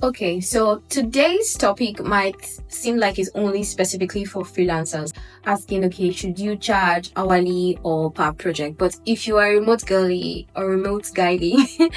Okay, so today's topic might seem like it's only specifically for freelancers, asking, okay, should you charge hourly or per project? But if you are a remote girly or remote guy,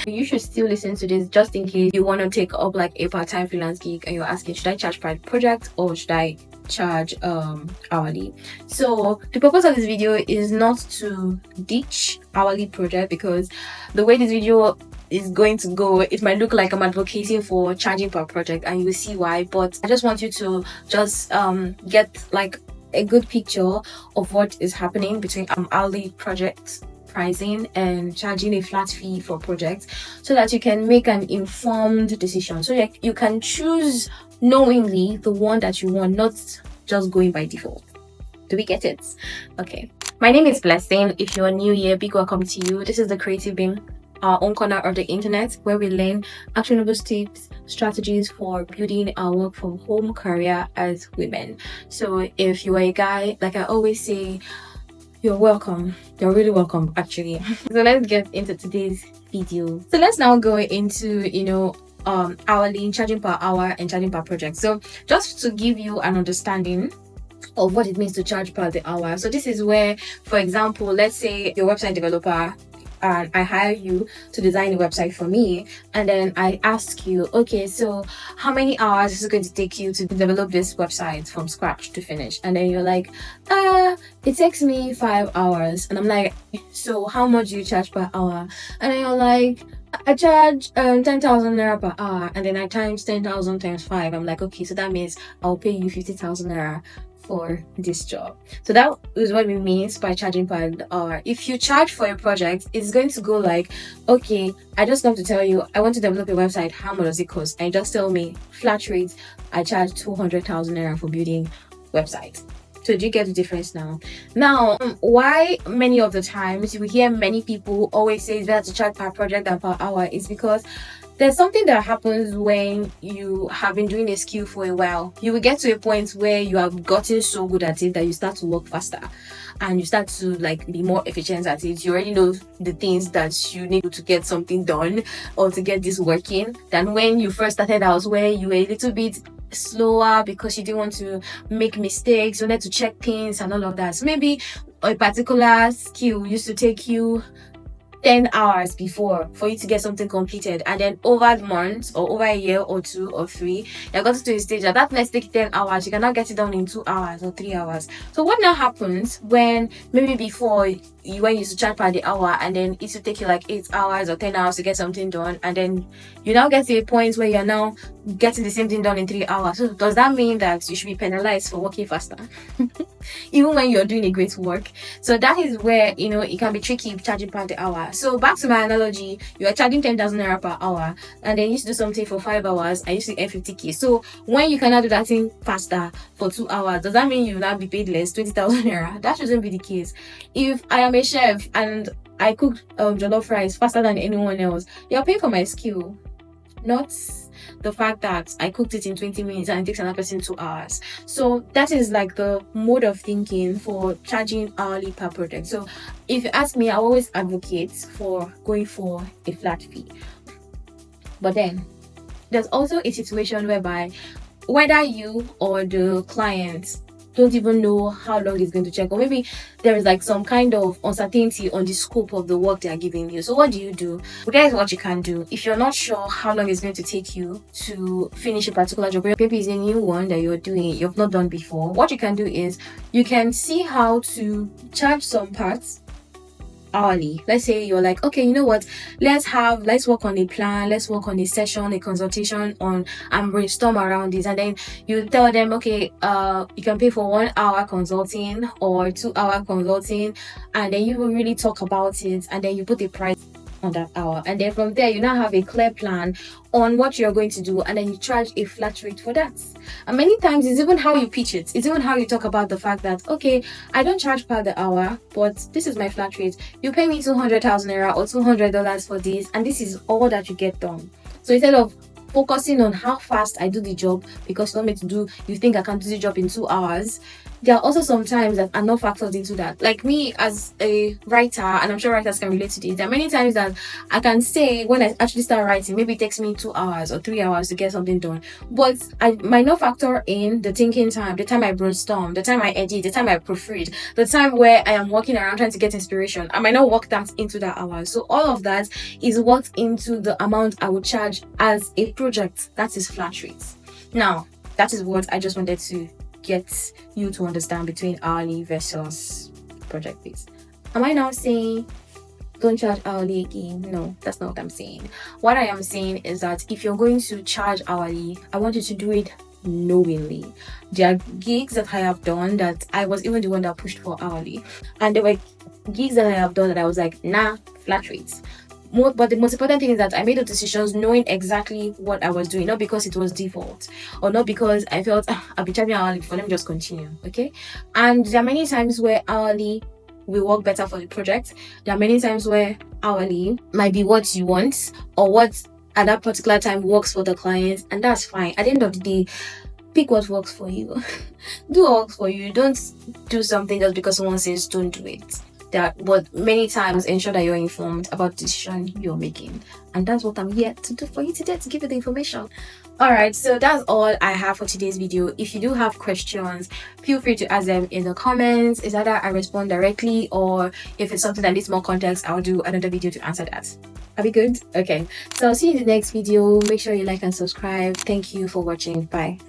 you should still listen to this just in case you want to take up like a part-time freelance gig and you're asking, should I charge per project or should I charge hourly? So the purpose of this video is not to ditch hourly project, because the way this video is going to go, it might look like I'm advocating for charging per project, and you will see why. But I just want you to just get like a good picture of what is happening between hourly project pricing and charging a flat fee for projects, so that you can make an informed decision, so that you can choose knowingly the one that you want, not just going by default. Do we get it? Okay, my name is Blessing. If you're new here, big welcome to you. This is the Creative Being, our own corner of the internet, where we learn actionable tips, strategies for building our work from home career as women. So if you are a guy, like I always say, you're welcome. You're really welcome, actually. So let's get into today's video. So let's now go into hourly, charging per hour and charging per project. So just to give you an understanding of what it means to charge per the hour. So this is where, for example, let's say you're a website developer and I hire you to design a website for me, and then I ask you, okay, so how many hours is it going to take you to develop this website from scratch to finish? And then you're like, it takes me 5 hours. And I'm like, so how much do you charge per hour? And then you're like, I charge 10,000 naira per hour. And then I times 10,000 times 5. I'm like, okay, so that means I'll pay you 50,000 naira for this job. So that is what we mean by charging per hour. If you charge for a project, it's going to go like, okay, I just have to tell you, I want to develop a website, how much does it cost? And you just tell me, flat rate, I charge 200,000 naira for building website. So do you get the difference now? Now, why many of the times you hear many people always say that to charge per project than per hour is because there's something that happens when you have been doing a skill for a while. You will get to a point where you have gotten so good at it that you start to work faster and you start to like be more efficient at it. You already know the things that you need to get something done or to get this working than when you first started out, where you were a little bit slower because you didn't want to make mistakes, you wanted to check things and all of that. So maybe a particular skill used to take you 10 hours before for you to get something completed, and then over the months or over a year or 2 or 3, you got to a stage that next take 10 hours, you cannot get it done in 2 hours or 3 hours. So what now happens when maybe before when you used to charge per the hour, and then it used to take you like 8 hours or 10 hours to get something done, and then you now get to a point where you're now getting the same thing done in 3 hours. So does that mean that you should be penalized for working faster even when you're doing a great work? So that is where it can be tricky charging per the hour. So back to my analogy, you are charging 10,000 naira per hour, and then you used to do something for 5 hours and you used to earn 50k. So when you cannot do that thing faster for 2 hours, does that mean you will not be paid less, 20,000 naira? That shouldn't be the case. If I am a chef and I cook jollof rice faster than anyone else, you're paying for my skill, not the fact that I cooked it in 20 minutes and it takes another person 2 hours. So that is like the mode of thinking for charging hourly per project. So if you ask me, I always advocate for going for a flat fee. But then there's also a situation whereby whether you or the client don't even know how long it's going to check, or maybe there is like some kind of uncertainty on the scope of the work they are giving you. So what do? Well, that is what you can do. If you're not sure how long it's going to take you to finish a particular job, maybe it's a new one that you're doing, you've not done before, what you can do is you can see how to charge some parts hourly. Let's say you're like, okay, you know what, let's work on a plan, let's work on a session, a consultation on and brainstorm around this. And then you tell them, okay, you can pay for 1 hour consulting or 2 hour consulting, and then you will really talk about it, and then you put a price on that hour, and then from there you now have a clear plan on what you're going to do, and then you charge a flat rate for that. And many times it's even how you pitch it, it's even how you talk about the fact that, okay, I don't charge per the hour, but this is my flat rate, you pay me 200,000 naira or $200 for this, and this is all that you get done. So instead of focusing on how fast I do the job, because you want me to do, you think I can do the job in 2 hours, there are also some times that are not factored into that. Like me as a writer, and I'm sure writers can relate to this, there are many times that I can say when I actually start writing, maybe it takes me 2 hours or 3 hours to get something done, but I might not factor in the thinking time, the time I brainstorm, the time I edit, the time I proofread, the time where I am walking around trying to get inspiration. I might not work that into that hour. So all of that is worked into the amount I would charge as a project. That is flat rates. Now, that is what I just wanted to get you to understand between hourly versus project based. Am I now saying don't charge hourly again? No, that's not what I'm saying. What I am saying is that if you're going to charge hourly, I want you to do it knowingly. There are gigs that I have done that I was even the one that pushed for hourly, and there were gigs that I have done that I was like, nah, flat rates. But the most important thing is that I made the decisions knowing exactly what I was doing, not because it was default or not because I felt I'll be charging hourly before, let me just continue. Okay. And there are many times where hourly will work better for the project. There are many times where hourly might be what you want or what at that particular time works for the client, and that's fine. At the end of the day, pick what works for you. Do what works for you. Don't do something just because someone says don't do it. But many times ensure that you're informed about the decision you're making, and that's what I'm here to do for you today, to give you the information. All right, so that's all I have for today's video. If you do have questions, feel free to ask them in the comments. It's either I respond directly, or if it's something that needs more context, I'll do another video to answer that. Are we good? Okay, so I'll see you in the next video. Make sure you like and subscribe. Thank you for watching. Bye.